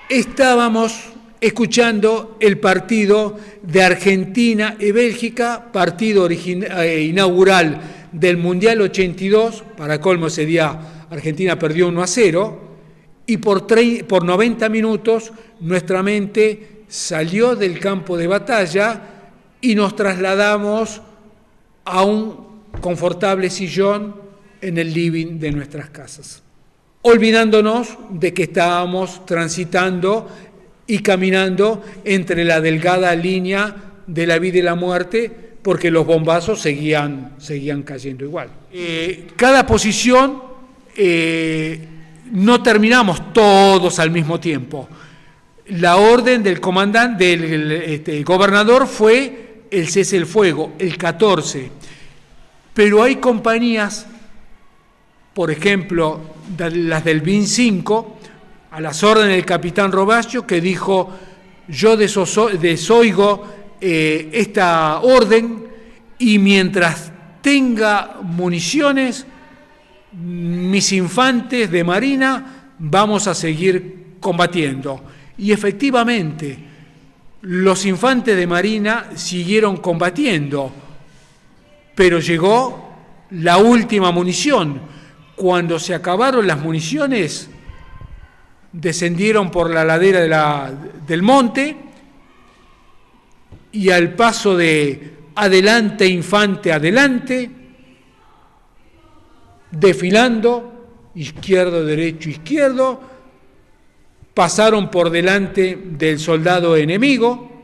estábamos escuchando el partido de Argentina y Bélgica, partido inaugural del Mundial 82, para colmo ese día Argentina perdió 1-0, y por 90 minutos nuestra mente salió del campo de batalla y nos trasladamos a un confortable sillón en el living de nuestras casas, olvidándonos de que estábamos transitando y caminando entre la delgada línea de la vida y la muerte, porque los bombazos seguían cayendo igual. Cada posición no terminamos todos al mismo tiempo. La orden del comandante, del gobernador, fue el cese el fuego, el 14. Pero hay compañías, por ejemplo, las del BIN 5, a las órdenes del capitán Robasio, que dijo: yo desoigo esta orden, y mientras tenga municiones, mis infantes de marina vamos a seguir combatiendo. Y efectivamente, los infantes de marina siguieron combatiendo, pero llegó la última munición. Cuando se acabaron las municiones, descendieron por la ladera del monte, y al paso de adelante, infante, adelante, desfilando, izquierdo, derecho, izquierdo, pasaron por delante del soldado enemigo,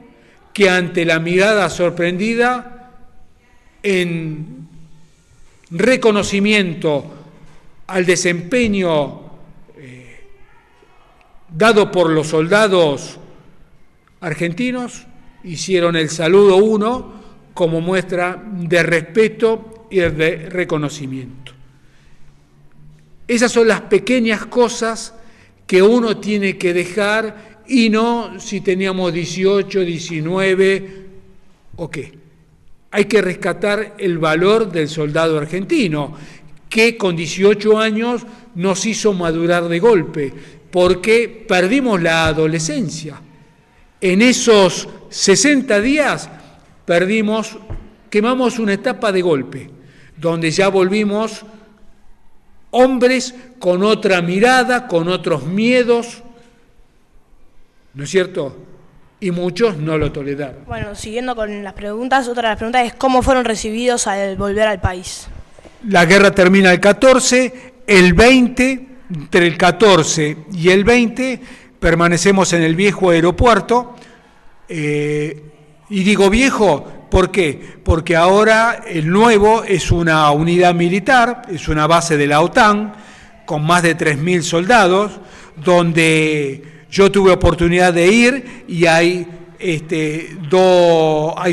que ante la mirada sorprendida, en reconocimiento al desempeño dado por los soldados argentinos, hicieron el saludo 1 como muestra de respeto y de reconocimiento. Esas son las pequeñas cosas que uno tiene que dejar, y no si teníamos 18, 19 o qué. Hay que rescatar el valor del soldado argentino, que con 18 años nos hizo madurar de golpe, porque perdimos la adolescencia. En esos 60 días quemamos una etapa de golpe, donde ya volvimos hombres con otra mirada, con otros miedos, ¿no es cierto? Y muchos no lo toleraron. Bueno, siguiendo con las preguntas, otra de las preguntas es ¿cómo fueron recibidos al volver al país? La guerra termina el 14, el 20, entre el 14 y el 20 permanecemos en el viejo aeropuerto, y digo viejo, ¿por qué? Porque ahora el nuevo es una unidad militar, es una base de la OTAN, con más de 3.000 soldados, donde yo tuve oportunidad de ir y hay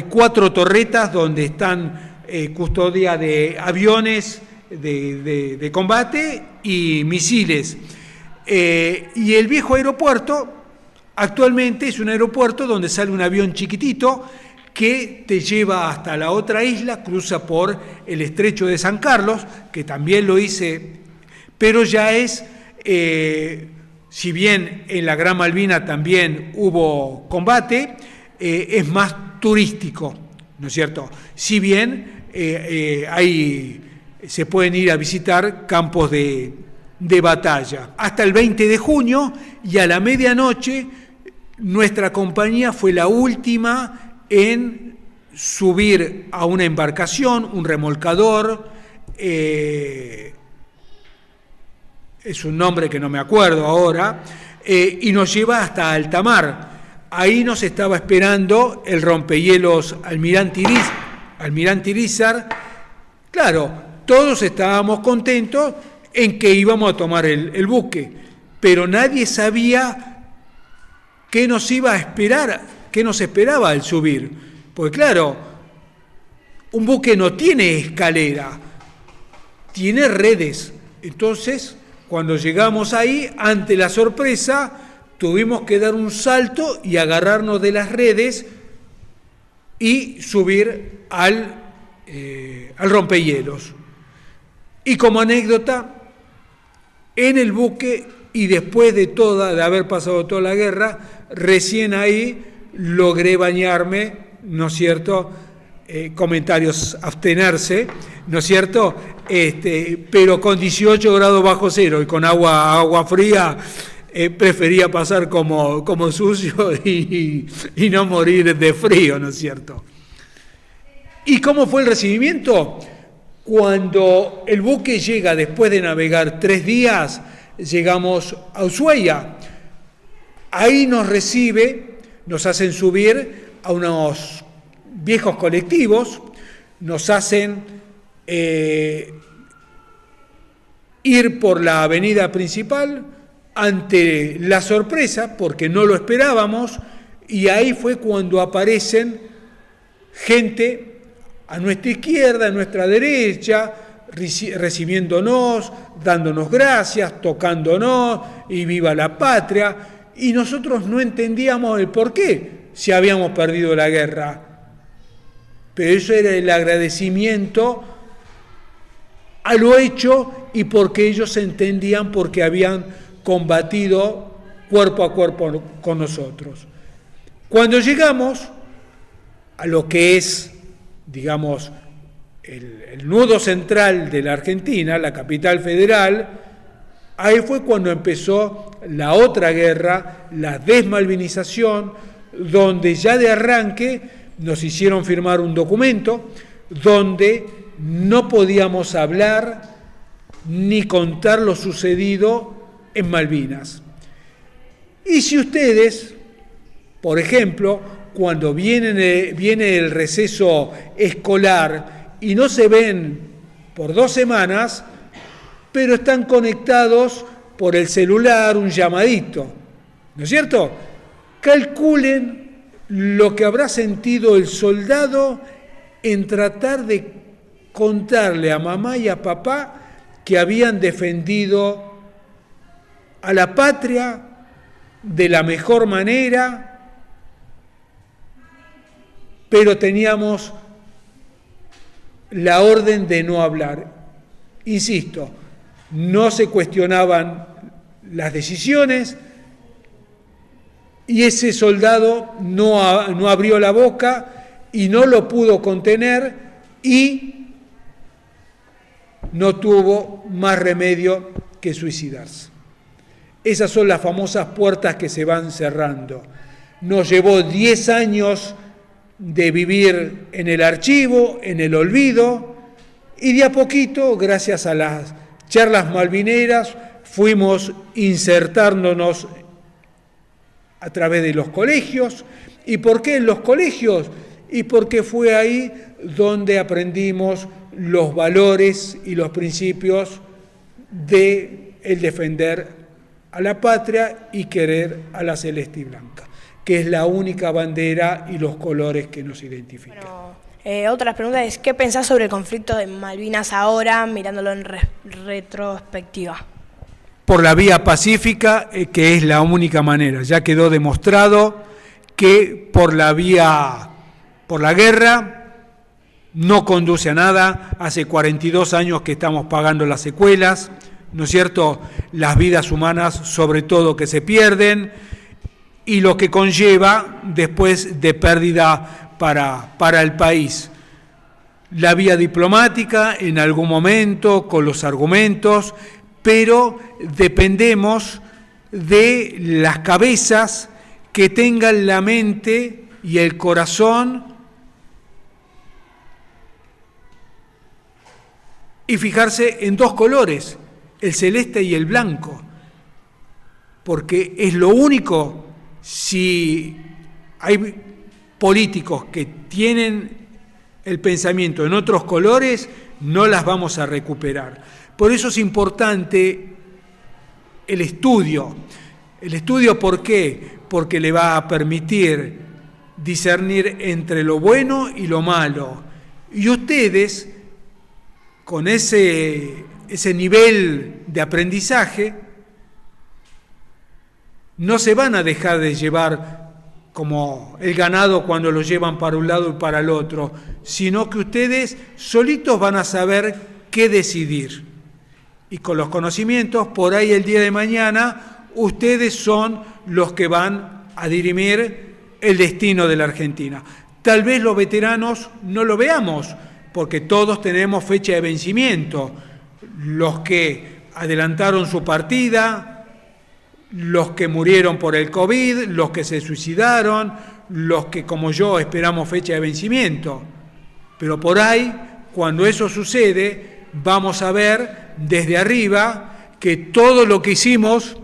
4 torretas donde están custodia de aviones de combate y misiles. Y el viejo aeropuerto actualmente es un aeropuerto donde sale un avión chiquitito que te lleva hasta la otra isla, cruza por el estrecho de San Carlos, que también lo hice, pero ya es, si bien en la Gran Malvina también hubo combate, es más turístico, ¿no es cierto? Si bien se pueden ir a visitar campos de batalla. Hasta el 20 de junio y a la medianoche nuestra compañía fue la última en subir a una embarcación, un remolcador, es un nombre que no me acuerdo ahora, y nos lleva hasta alta mar. Ahí nos estaba esperando el rompehielos Almirante Irízar. Claro, todos estábamos contentos en que íbamos a tomar el buque, pero nadie sabía qué nos iba a esperar, qué nos esperaba al subir. Porque claro, un buque no tiene escalera, tiene redes. Entonces, cuando llegamos ahí, ante la sorpresa, tuvimos que dar un salto y agarrarnos de las redes y subir al rompehielos. Y como anécdota, en el buque y después de haber pasado toda la guerra, recién ahí logré bañarme, ¿no es cierto? Comentarios, abstenerse, ¿no es cierto? Pero con 18 grados bajo cero y con agua fría, prefería pasar como sucio y no morir de frío, ¿no es cierto? ¿Y cómo fue el recibimiento? Cuando el buque llega, después de navegar 3 días, llegamos a Ushuaia. Ahí nos hacen subir a unos viejos colectivos, nos hacen ir por la avenida principal ante la sorpresa, porque no lo esperábamos, y ahí fue cuando aparecen gente a nuestra izquierda, a nuestra derecha, recibiéndonos, dándonos gracias, tocándonos, y viva la patria, y nosotros no entendíamos el por qué, si habíamos perdido la guerra. Pero eso era el agradecimiento a lo hecho y porque ellos entendían porque habían combatido cuerpo a cuerpo con nosotros. Cuando llegamos a lo que es, digamos, el nudo central de la Argentina, la capital federal, ahí fue cuando empezó la otra guerra, la desmalvinización, donde ya de arranque nos hicieron firmar un documento donde no podíamos hablar ni contar lo sucedido en Malvinas. Y si ustedes, por ejemplo, cuando viene el receso escolar y no se ven por 2 semanas, pero están conectados por el celular, un llamadito, ¿no es cierto? Calculen lo que habrá sentido el soldado en tratar de contarle a mamá y a papá que habían defendido a la patria de la mejor manera, pero teníamos la orden de no hablar. Insisto, no se cuestionaban las decisiones y ese soldado no abrió la boca y no lo pudo contener y no tuvo más remedio que suicidarse. Esas son las famosas puertas que se van cerrando. Nos llevó 10 años de vivir en el archivo, en el olvido, y de a poquito, gracias a las charlas malvineras, fuimos insertándonos a través de los colegios. ¿Y por qué en los colegios? Y porque fue ahí donde aprendimos los valores y los principios de el defender a la patria y querer a la celeste y blanca, que es la única bandera y los colores que nos identifican. Bueno, otra pregunta es, ¿qué pensás sobre el conflicto de Malvinas ahora, mirándolo en retrospectiva? Por la vía pacífica, que es la única manera. Ya quedó demostrado que por la guerra no conduce a nada. Hace 42 años que estamos pagando las secuelas, ¿no es cierto? Las vidas humanas, sobre todo, que se pierden, y lo que conlleva después de pérdida para el país. La vía diplomática, en algún momento, con los argumentos, pero dependemos de las cabezas que tengan la mente y el corazón y fijarse en dos colores, el celeste y el blanco, porque es lo único. Si hay políticos que tienen el pensamiento en otros colores, no las vamos a recuperar. Por eso es importante el estudio. ¿El estudio por qué? Porque le va a permitir discernir entre lo bueno y lo malo. Y ustedes, con ese nivel de aprendizaje, no se van a dejar de llevar como el ganado cuando lo llevan para un lado y para el otro, sino que ustedes solitos van a saber qué decidir. Y con los conocimientos, por ahí el día de mañana, ustedes son los que van a dirimir el destino de la Argentina. Tal vez los veteranos no lo veamos, porque todos tenemos fecha de vencimiento. Los que adelantaron su partida, los que murieron por el COVID, los que se suicidaron, los que, como yo, esperamos fecha de vencimiento. Pero por ahí, cuando eso sucede, vamos a ver desde arriba que todo lo que hicimos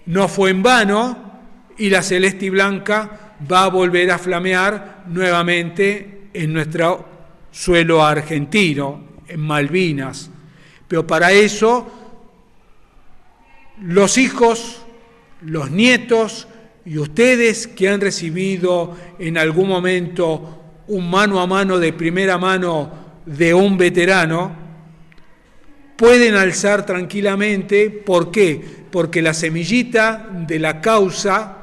no fue en vano y la celeste y blanca va a volver a flamear nuevamente en nuestro suelo argentino, en Malvinas. Pero para eso, los hijos, los nietos y ustedes que han recibido en algún momento un mano a mano de primera mano de un veterano, pueden alzar tranquilamente. ¿Por qué? Porque la semillita de la causa,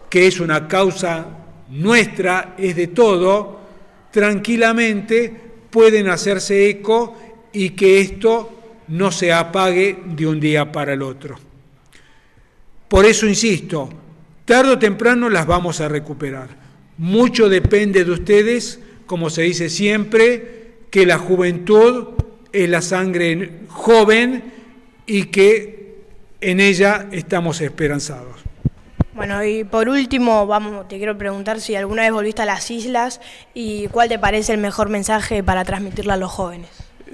que es una causa nuestra, es de todo, tranquilamente pueden hacerse eco y que esto no se apague de un día para el otro. Por eso insisto, tarde o temprano las vamos a recuperar. Mucho depende de ustedes, como se dice siempre, que la juventud es la sangre joven y que en ella estamos esperanzados. Bueno, y por último, te quiero preguntar si alguna vez volviste a las islas y cuál te parece el mejor mensaje para transmitirle a los jóvenes.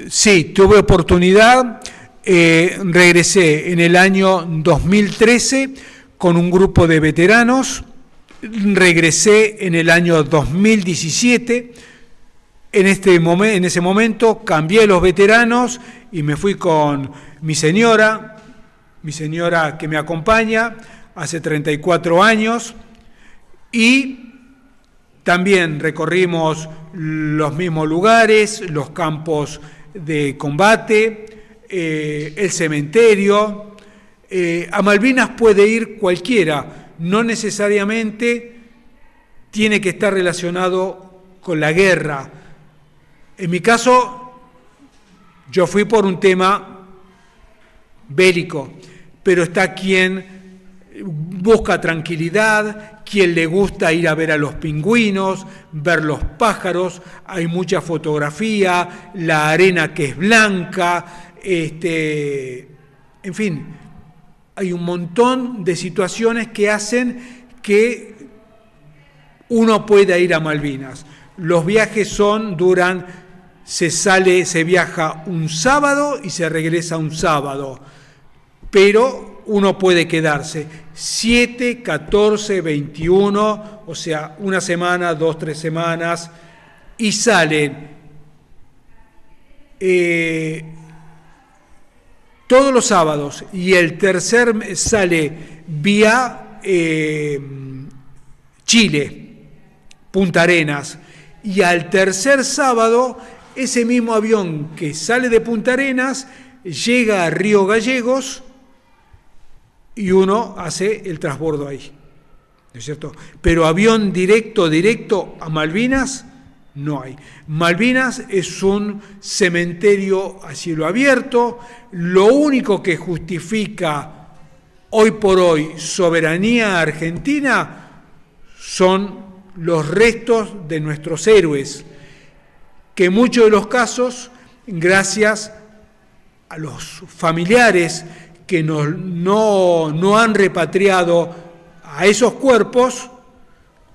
Sí, tuve oportunidad, regresé en el año 2013 con un grupo de veteranos, regresé en el año 2017, en ese momento cambié los veteranos y me fui con mi señora que me acompaña hace 34 años, y también recorrimos los mismos lugares, los campos de combate, el cementerio. A Malvinas puede ir cualquiera, no necesariamente tiene que estar relacionado con la guerra. En mi caso, yo fui por un tema bélico, pero está quien busca tranquilidad, quien le gusta ir a ver a los pingüinos, ver los pájaros, hay mucha fotografía, la arena que es blanca, en fin, hay un montón de situaciones que hacen que uno pueda ir a Malvinas. Los viajes se viaja un sábado y se regresa un sábado, pero uno puede quedarse 7, 14, 21, o sea, una semana, 2, 3 semanas, y salen todos los sábados, y el tercer sale vía Chile, Punta Arenas, y al tercer sábado ese mismo avión que sale de Punta Arenas llega a Río Gallegos y uno hace el transbordo ahí, ¿no es cierto? Pero avión directo a Malvinas no hay. Malvinas es un cementerio a cielo abierto. Lo único que justifica hoy por hoy soberanía argentina son los restos de nuestros héroes, que en muchos de los casos, gracias a los familiares que no han repatriado a esos cuerpos,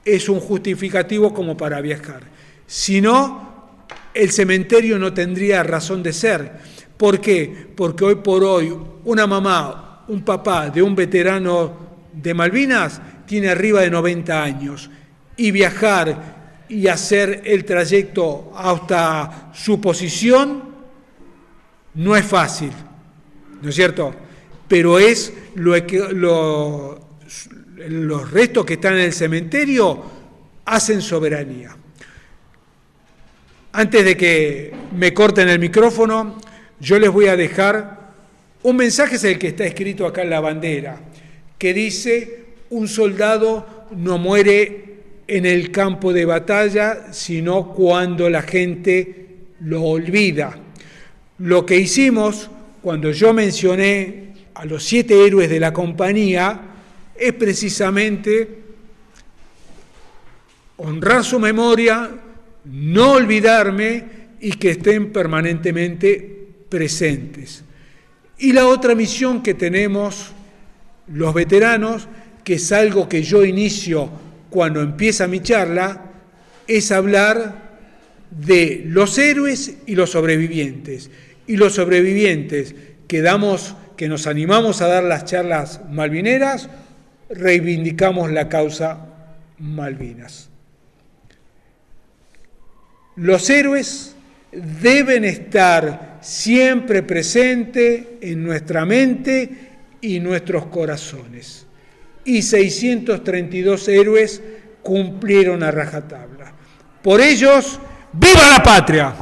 es un justificativo como para viajar. Si no, el cementerio no tendría razón de ser. ¿Por qué? Porque hoy por hoy una mamá, un papá de un veterano de Malvinas tiene arriba de 90 años, y viajar y hacer el trayecto hasta su posición no es fácil, ¿no es cierto? Pero es los restos que están en el cementerio hacen soberanía. Antes de que me corten el micrófono, yo les voy a dejar un mensaje, es el que está escrito acá en la bandera, que dice: un soldado no muere en el campo de batalla, sino cuando la gente lo olvida. Lo que hicimos cuando yo mencioné a los 7 héroes de la compañía es precisamente honrar su memoria, no olvidarme y que estén permanentemente presentes. Y la otra misión que tenemos los veteranos, que es algo que yo inicio cuando empieza mi charla, es hablar de los héroes y los sobrevivientes. Y los sobrevivientes que nos animamos a dar las charlas malvineras, reivindicamos la causa Malvinas. Los héroes deben estar siempre presentes en nuestra mente y nuestros corazones. Y 632 héroes cumplieron a rajatabla. Por ellos, ¡viva la patria!